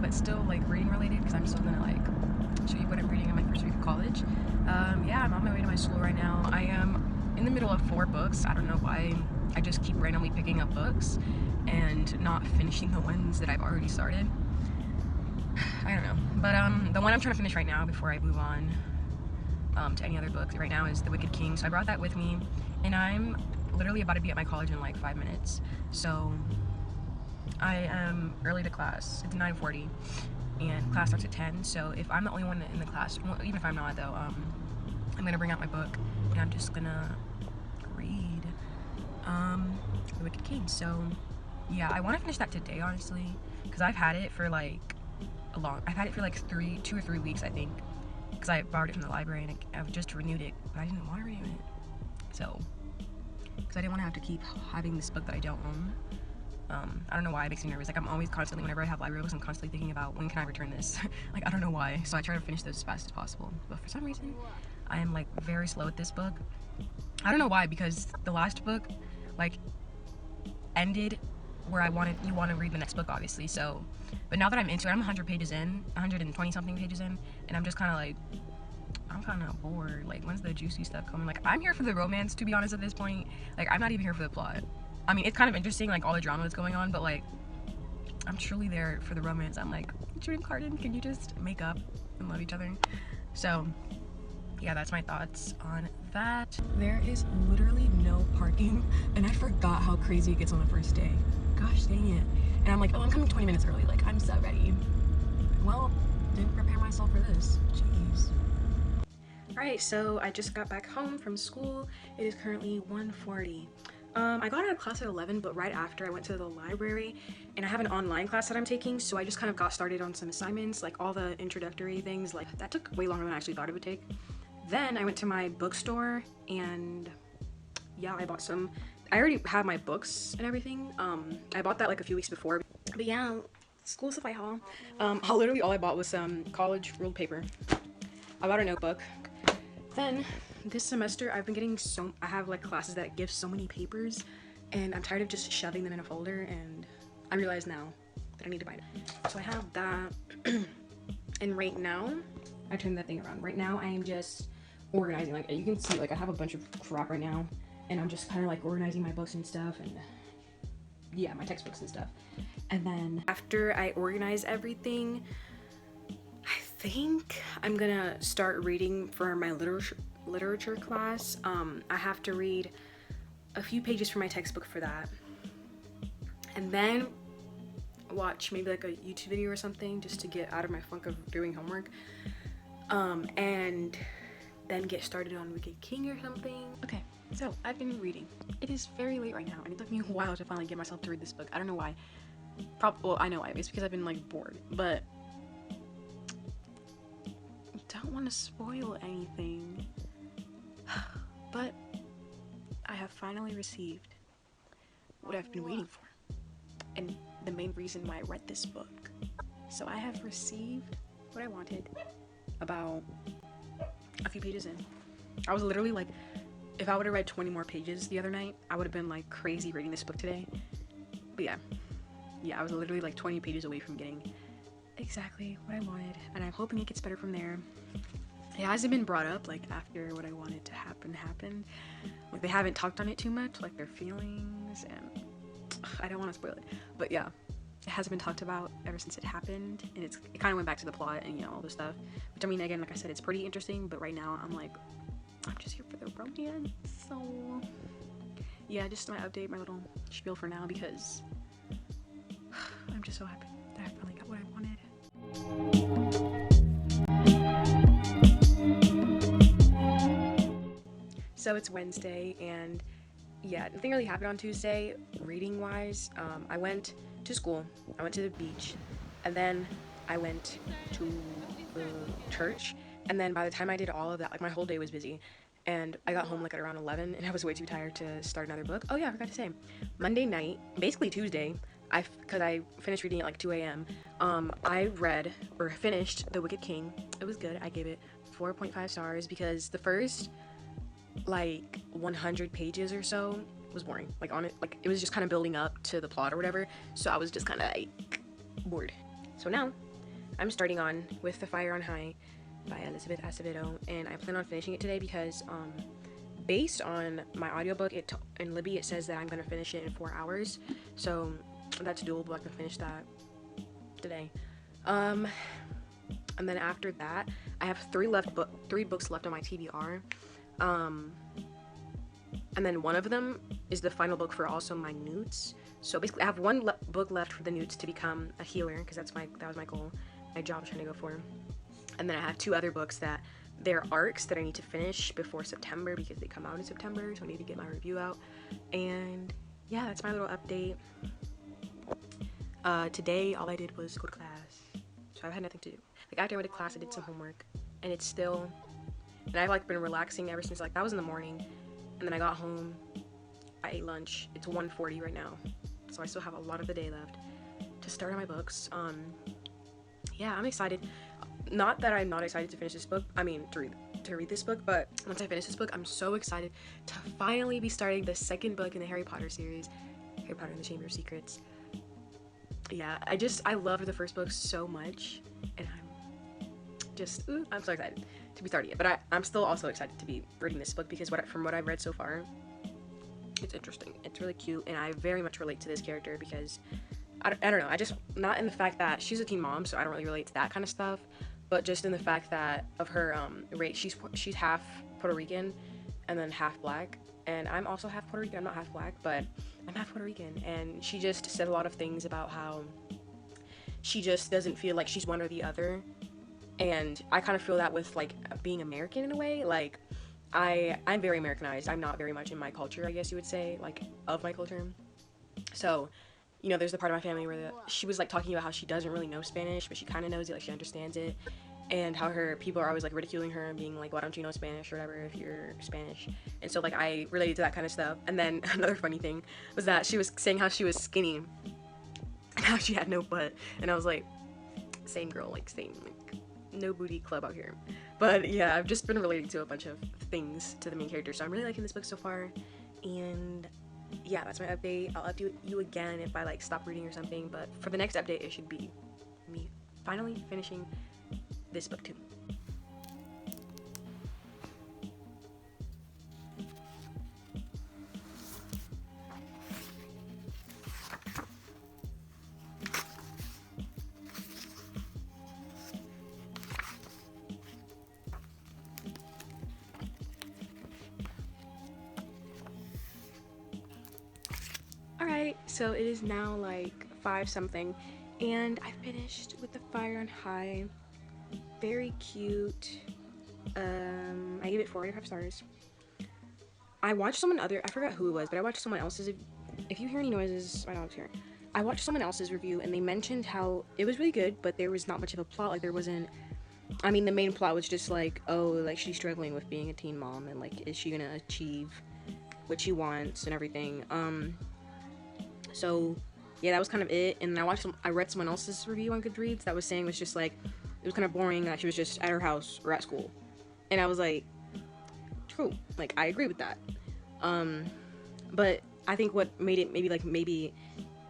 but still like reading related, because I'm still gonna like show you what I'm reading in my first week of college. Yeah, I'm on my way to my school right now. I am in the middle of 4 books. I don't know why I just keep randomly picking up books and not finishing the ones that I've already started. I don't know, but the one I'm trying to finish right now before I move on to any other books right now is The Wicked King. So I brought that with me, and I'm literally about to be at my college in like 5 minutes. So I am early to class. It's 9:40 and class starts at 10. So if I'm the only one in the class, well, even if I'm not though, I'm gonna bring out my book and I'm just gonna read The Wicked King. So yeah, I want to finish that today, honestly, because I've had it for like I've had it for like 2 or 3 weeks, I think, because I borrowed it from the library and I've just renewed it, but I didn't want to renew it, so, because I didn't want to have to keep having this book that I don't own. I don't know why it makes me nervous. Like, I'm always constantly, whenever I have library books, I'm constantly thinking about when can I return this. Like, I don't know why, so I try to finish those as fast as possible, but for some reason I am like very slow with this book. I don't know why, because the last book like ended where you want to read the next book, obviously. So, but now that I'm into it, I'm 100 pages in, 120 something pages in, and I'm just kind of like, I'm kind of bored. Like, when's the juicy stuff coming? Like, I'm here for the romance, to be honest, at this point. Like, I'm not even here for the plot. I mean, it's kind of interesting, like all the drama that's going on, but like, I'm truly there for the romance. I'm like, Dream Carden, can you just make up and love each other? So yeah, that's my thoughts on that. There is literally no parking, and I forgot how crazy it gets on the first day. Gosh dang it. And I'm like, oh, I'm coming 20 minutes early. Like, I'm so ready. Well, didn't prepare myself for this. Jeez. Alright, so I just got back home from school. It is currently 1:40. I got out of class at 11, but right after I went to the library, and I have an online class that I'm taking, so I just kind of got started on some assignments, like all the introductory things. Like, that took way longer than I actually thought it would take. Then I went to my bookstore, and yeah, I bought some. I already have my books and everything. I bought that like a few weeks before, but yeah, school supply haul. Literally all I bought was some college ruled paper. I bought a notebook. Then this semester I've been getting I have like classes that give so many papers, and I'm tired of just shoving them in a folder, and I realize now that I need to buy it. So I have that. And right now, I turned that thing around. Right now I am just organizing. Like, you can see, like, I have a bunch of crap right now, and I'm just kind of like organizing my books and stuff, and yeah, my textbooks and stuff. And then after I organize everything, I think I'm gonna start reading for my literature class. I have to read a few pages from my textbook for that, and then watch maybe like a YouTube video or something just to get out of my funk of doing homework, and then get started on Wicked King or something. Okay, so I've been reading. It is very late right now, and it took me a while to finally get myself to read this book. I don't know why. Well, I know why. It's because I've been like bored, but don't want to spoil anything. But I have finally received what I've been waiting for, and the main reason why I read this book. So I have received what I wanted about a few pages in. I was literally like, if I would have read 20 more pages the other night, I would have been like crazy reading this book today. But yeah, I was literally like 20 pages away from getting exactly what I wanted, and I'm hoping it gets better from there. It hasn't been brought up like after what I wanted to happen happened. Like, they haven't talked on it too much, like their feelings, and I don't want to spoil it, but yeah, it hasn't been talked about ever since it happened, and it kind of went back to the plot and, you know, all this stuff, which, I mean, again, like I said, it's pretty interesting, but right now I'm like, I'm just here for the romance. So yeah, just my update, my little spiel for now, because I'm just so happy that I finally got what I wanted. So it's Wednesday, and yeah, nothing really happened on Tuesday, reading wise. I went to school, I went to the beach, and then I went to church, and then by the time I did all of that, like, my whole day was busy, and I got home like at around 11, and I was way too tired to start another book. Oh yeah, I forgot to say, Monday night, basically Tuesday, because I finished reading at like 2 a.m. I finished The Wicked King. It was good. I gave it 4.5 stars because the first like 100 pages or so was boring. Like, on it, like, it was just kind of building up to the plot or whatever, so I was just kind of like bored. So now I'm starting on With the Fire on High by Elizabeth Acevedo, and I plan on finishing it today because based on my audiobook, in Libby it says that I'm going to finish it in 4 hours, so that's doable. I can finish that today. And then after that, I have 3 books left on my TBR, and then one of them is the final book for also my newts. So basically I have one book left for the newts to become a healer, because that was my goal, my job I was trying to go for. And then I have 2 other books that they're arcs that I need to finish before September, because they come out in September, so I need to get my review out. And yeah, that's my little update. Today all I did was go to class, so I've had nothing to do. Like after I went to class, I did some homework, and it's still, and I've like been relaxing ever since, like that was in the morning, and then I got home, I ate lunch. It's 1:40 right now, so I still have a lot of the day left to start on my books. Yeah, I'm excited. Not that I'm not excited to finish this book, I mean to read this book, but once I finish this book, I'm so excited to finally be starting the second book in the Harry Potter series, Harry Potter and the Chamber of Secrets. Yeah, I love the first book so much, and I'm so excited to be starting it. But I'm still also excited to be reading this book, because from what I've read so far, it's interesting. It's really cute, and I very much relate to this character, because I don't know, I just, not in the fact that she's a teen mom, so I don't really relate to that kind of stuff, but just in the fact that of her race. She's half Puerto Rican and then half black, and I'm also half Puerto Rican. I'm not half black, but I'm half Puerto Rican, and she just said a lot of things about how she just doesn't feel like she's one or the other, and I kind of feel that with like being American in a way. Like I'm very Americanized. I'm not very much in my culture, I guess you would say, like of my culture. So, you know, there's the part of my family where she was like talking about how she doesn't really know Spanish, but she kind of knows it, like she understands it, and how her people are always like ridiculing her and being like, why don't you know Spanish or whatever if you're Spanish. And so like I related to that kind of stuff. And then another funny thing was that she was saying how she was skinny and how she had no butt, and I was like, same girl, like same, like no booty club out here. But yeah, I've just been relating to a bunch of things to the main character, so I'm really liking this book so far. And yeah, that's my update. I'll update you again if I like stop reading or something, but for the next update it should be me finally finishing this book too. Alright, so it is now like 5 something, and I finished With the Fire on High. Very cute. I gave it 4 out of 5 stars. I watched I forgot who it was, but I watched someone else's. If you hear any noises, my dog's here. I watched someone else's review, and they mentioned how it was really good, but there was not much of a plot. Like there wasn't, I mean, the main plot was just like, oh, like she's struggling with being a teen mom, and like, is she gonna achieve what she wants and everything. So yeah, that was kind of it. And I read someone else's review on Goodreads that was saying it was just like, it was kind of boring, that she was just at her house or at school. And I was like, true, like I agree with that. But I think what made it maybe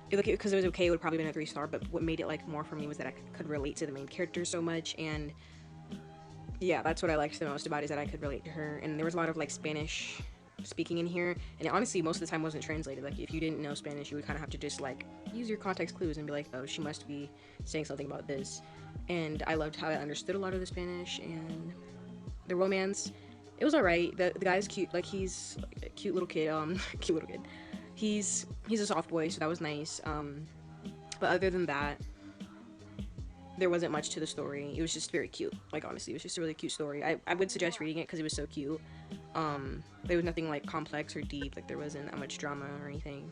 because it was okay, it would probably been a 3-star, but what made it like more for me was that I could relate to the main character so much. And yeah, that's what I liked the most about it, is that I could relate to her. And there was a lot of like Spanish speaking in here, and it honestly most of the time wasn't translated. Like if you didn't know Spanish, you would kind of have to just like use your context clues and be like, oh, she must be saying something about this. And I loved how I understood a lot of the Spanish, and the romance, it was alright. The guy's cute, like he's like a cute little kid, cute little kid. He's a soft boy, so that was nice. But other than that, there wasn't much to the story. It was just very cute. Like honestly, it was just a really cute story. I would suggest reading it because it was so cute. There was nothing like complex or deep, like there wasn't that much drama or anything.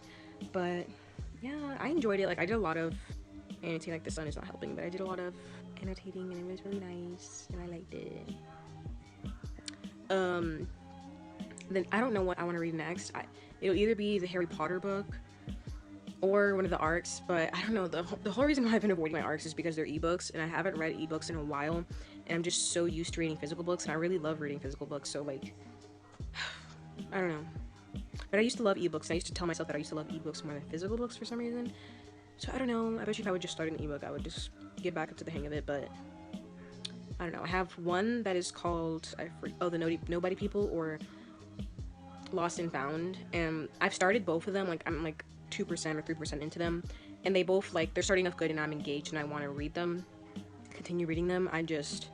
But yeah, I enjoyed it. Like I did a lot of annotating, like the sun is not helping, but I did a lot of annotating, and it was really nice, and I liked it. Then I don't know what I want to read next. It'll either be the Harry Potter book or one of the arcs, but I don't know. The whole reason why I've been avoiding my arcs is because they're ebooks, and I haven't read ebooks in a while, and I'm just so used to reading physical books, and I really love reading physical books, so like, I don't know. But I used to love ebooks, and I used to tell myself that I used to love ebooks more than physical books for some reason. So I don't know, I bet you if I would just start an ebook, I would just get back into the hang of it, but I don't know. I have one that is called, the Nobody People, or Lost and Found, and I've started both of them. Like, I'm like 2% or 3% into them, and they both, like, they're starting off good, and I'm engaged, and I want to read them, continue reading them. I'm just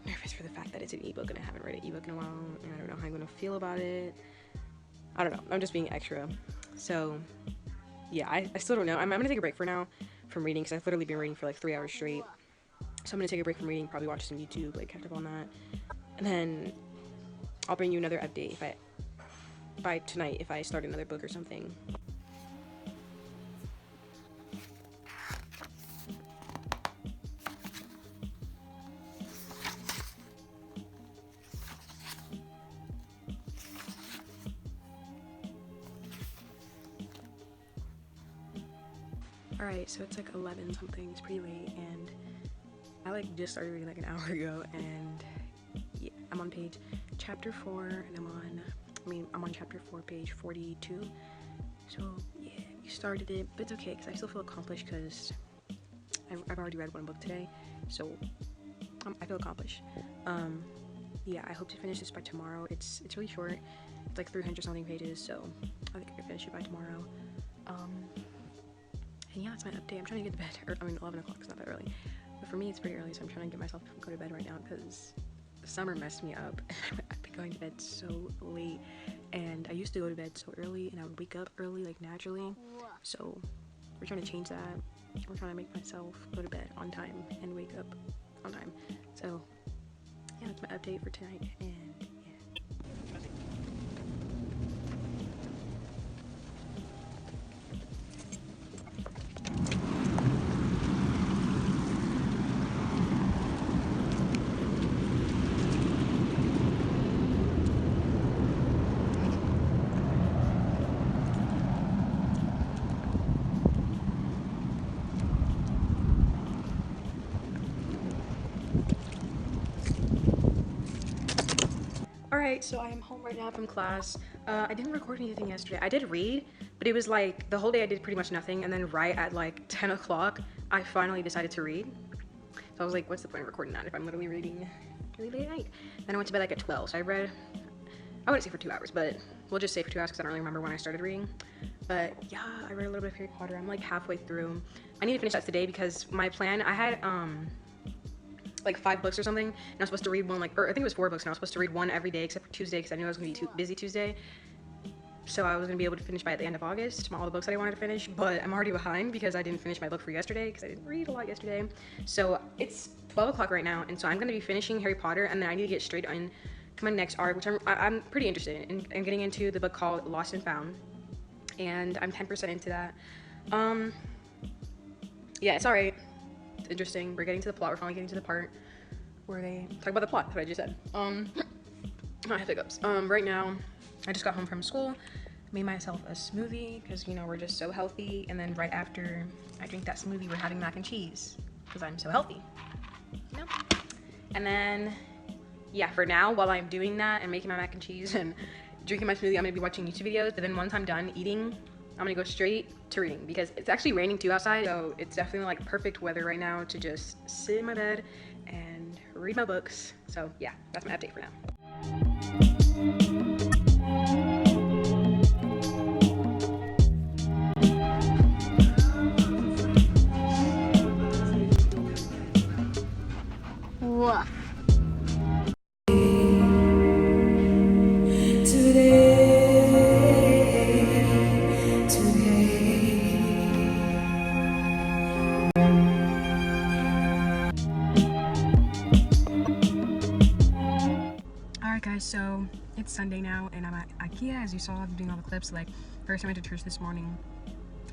nervous for the fact that it's an ebook, and I haven't read an ebook in a while, and I don't know how I'm gonna feel about it. I don't know. I'm just being extra. So yeah, I still don't know. I'm gonna take a break for now from reading, because I've literally been reading for like 3 hours straight. So I'm gonna take a break from reading, probably watch some YouTube, like catch up on that, and then I'll bring you another update by tonight if I start another book or something. Alright, so it's like 11 something, it's pretty late, and I like just started reading like an hour ago, and yeah, I'm on chapter 4, and I'm on chapter 4, page 42. So yeah, you started it, but it's okay, because I still feel accomplished, because I've already read one book today, so I feel accomplished. Yeah, I hope to finish this by tomorrow. It's really short, it's like 300 something pages, so I think I can finish it by tomorrow. And yeah, that's my update. I'm trying to get to bed, 11 o'clock is not that early, but for me it's pretty early, so I'm trying to get myself to go to bed right now, because the summer messed me up. I've been going to bed so late, and I used to go to bed so early, and I would wake up early, like, naturally, so we're trying to change that. We're trying to make myself go to bed on time and wake up on time. So yeah, that's my update for tonight, and alright, so I am home right now from class. I didn't record anything yesterday. I did read, but it was like the whole day I did pretty much nothing, and then right at like 10 o'clock, I finally decided to read. So I was like, what's the point of recording that if I'm literally reading really late at night? Then I went to bed like at 12, so I read, I wouldn't say for 2 hours, but we'll just say for 2 hours because I don't really remember when I started reading. But yeah, I read a little bit of Harry Potter. I'm like halfway through. I need to finish that today, because my plan, I had like 5 books or something, and I was supposed to read one, or I think it was 4 books, and I was supposed to read one every day except for Tuesday, because I knew I was going to be too busy Tuesday. So I was going to be able to finish by the end of August, all the books that I wanted to finish, but I'm already behind because I didn't finish my book for yesterday, because I didn't read a lot yesterday. So it's 12 o'clock right now, and so I'm going to be finishing Harry Potter, and then I need to get straight on to my next arc, which I'm pretty interested in getting into the book called Lost and Found, and I'm 10% into that. Yeah, it's alright. It's interesting. We're getting to the plot. We're finally getting to the part where they talk about the plot, that's what I just said. I have hiccups. Right now, I just got home from school, made myself a smoothie, because, you know, we're just so healthy, and then right after I drink that smoothie, we're having mac and cheese, because I'm so healthy, you know? And then, yeah, for now, while I'm doing that and making my mac and cheese and drinking my smoothie, I'm gonna be watching YouTube videos, but then once I'm done eating, I'm gonna go straight to reading, because it's actually raining too outside, so it's definitely like perfect weather right now to just sit in my bed and read my books. So yeah, that's my update for now. Woof. Alright guys, so it's Sunday now, and I'm at IKEA. As you saw, I'm doing all the clips. Like, first I went to church this morning,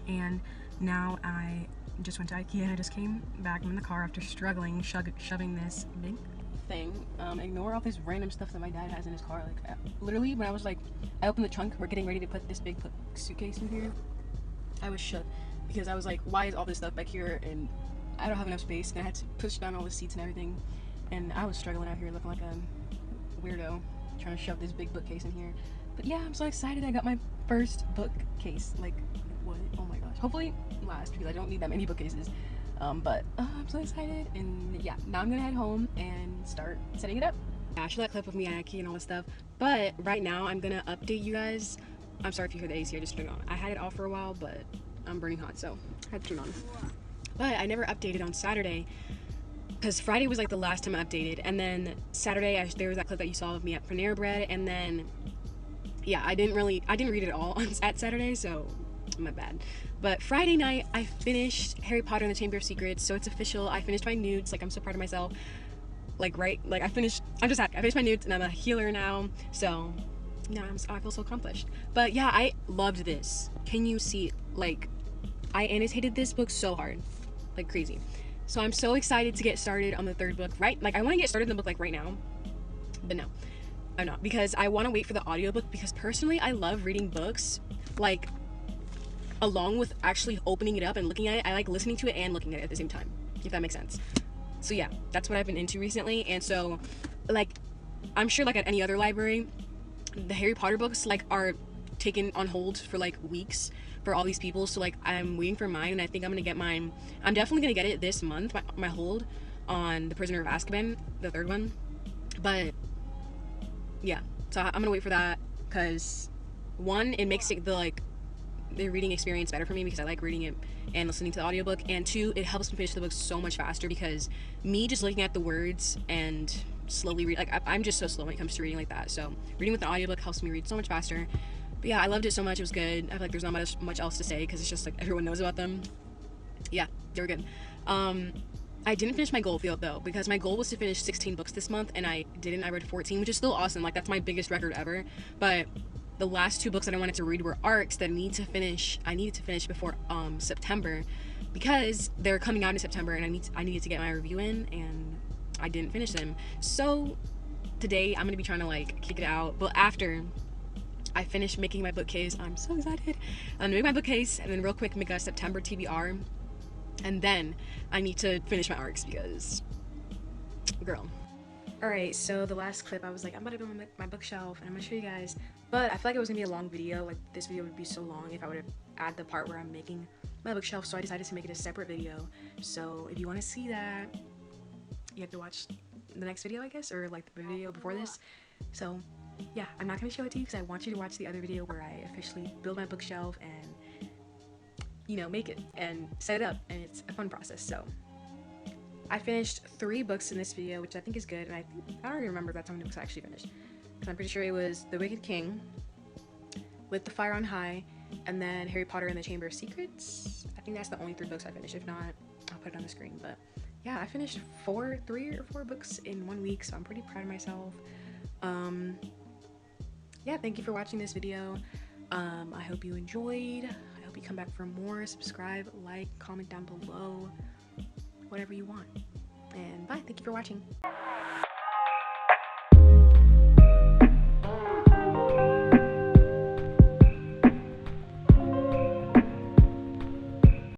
and now I just went to IKEA, and I just came back. I'm in the car after struggling, shoving this big thing. Ignore all this random stuff that my dad has in his car. Like, literally, when I was like, I opened the trunk, we're getting ready to put this big suitcase in here, I was shook, because I was like, why is all this stuff back here, and I don't have enough space, and I had to push down all the seats and everything, and I was struggling out here looking like a weirdo trying to shove this big bookcase in here. But yeah, I'm so excited. I got my first bookcase. Like, what? Oh my god. gosh, hopefully last, because I don't need that many bookcases. But I'm so excited, and yeah, now I'm gonna head home and start setting it up. Yeah, I should that clip of me Aki and all this stuff, but right now I'm gonna update you guys. I'm sorry if you hear the AC, I just turned it on. I had it off for a while, but I'm burning hot, so I had to turn it on. But I never updated on Saturday, because Friday was like the last time I updated, and then Saturday there was that clip that you saw of me at Panera Bread, and then yeah, I didn't read it all at Saturday, so my bad. But Friday night I finished Harry Potter and the Chamber of Secrets, so it's official. I finished my nudes. Like, I'm so proud of myself. Like, right, like I'm just happy. I finished my nudes and I'm a healer now, so yeah, I feel so accomplished. But yeah, I loved this. Can you see? Like, I annotated this book so hard, like crazy. So I'm so excited to get started on the third book. Right, like I want to get started in the book like right now, but no, I'm not, because I want to wait for the audiobook, because personally I love reading books like along with actually opening it up and looking at it. I like listening to it and looking at it at the same time, if that makes sense. So yeah, that's what I've been into recently. And so, like, I'm sure like at any other library, the Harry Potter books like are taken on hold for like weeks for all these people. So like I'm waiting for mine, and I think I'm gonna get mine. I'm definitely gonna get it this month, my hold on The Prisoner of Azkaban, the third one. But yeah, so I'm gonna wait for that, because one, it makes it the reading experience better for me, because I like reading it and listening to the audiobook, and two, it helps me finish the book so much faster, because me just looking at the words and slowly read, like I'm just so slow when it comes to reading like that. So reading with an audiobook helps me read so much faster. But yeah, I loved it so much. It was good. I feel like there's not much else to say, because it's just like everyone knows about them. Yeah, they were good. I didn't finish my goal field though, because my goal was to finish 16 books this month, and I didn't. I read 14, which is still awesome. Like, that's my biggest record ever. But the last 2 books that I wanted to read were arcs that I needed to finish before September, because they're coming out in September, and I needed to get my review in, and I didn't finish them. So today I'm gonna be trying to like kick it out. But after I finish making my bookcase, I'm so excited. I'm gonna make my bookcase, and then real quick make a September TBR, and then I need to finish my arcs, because girl. Alright, so the last clip, I was like, I'm about to build my bookshelf, and I'm gonna show you guys. But I feel like it was gonna be a long video. Like, this video would be so long if I would have added the part where I'm making my bookshelf, so I decided to make it a separate video. So if you want to see that, you have to watch the next video, I guess, or like the video before this. So yeah, I'm not gonna show it to you, because I want you to watch the other video where I officially build my bookshelf and, you know, make it and set it up, and it's a fun process. So I finished 3 books in this video, which I think is good, and I don't even remember if that's how many books I actually finished, because I'm pretty sure it was The Wicked King, With the Fire on High, and then Harry Potter and the Chamber of Secrets. I think that's the only 3 books I finished. If not, I'll put it on the screen. But yeah, I finished 3 or 4 books in 1 week, so I'm pretty proud of myself. Yeah, thank you for watching this video. I hope you enjoyed. I hope you come back for more. Subscribe, like, comment down below, whatever you want. And bye. Thank you for watching.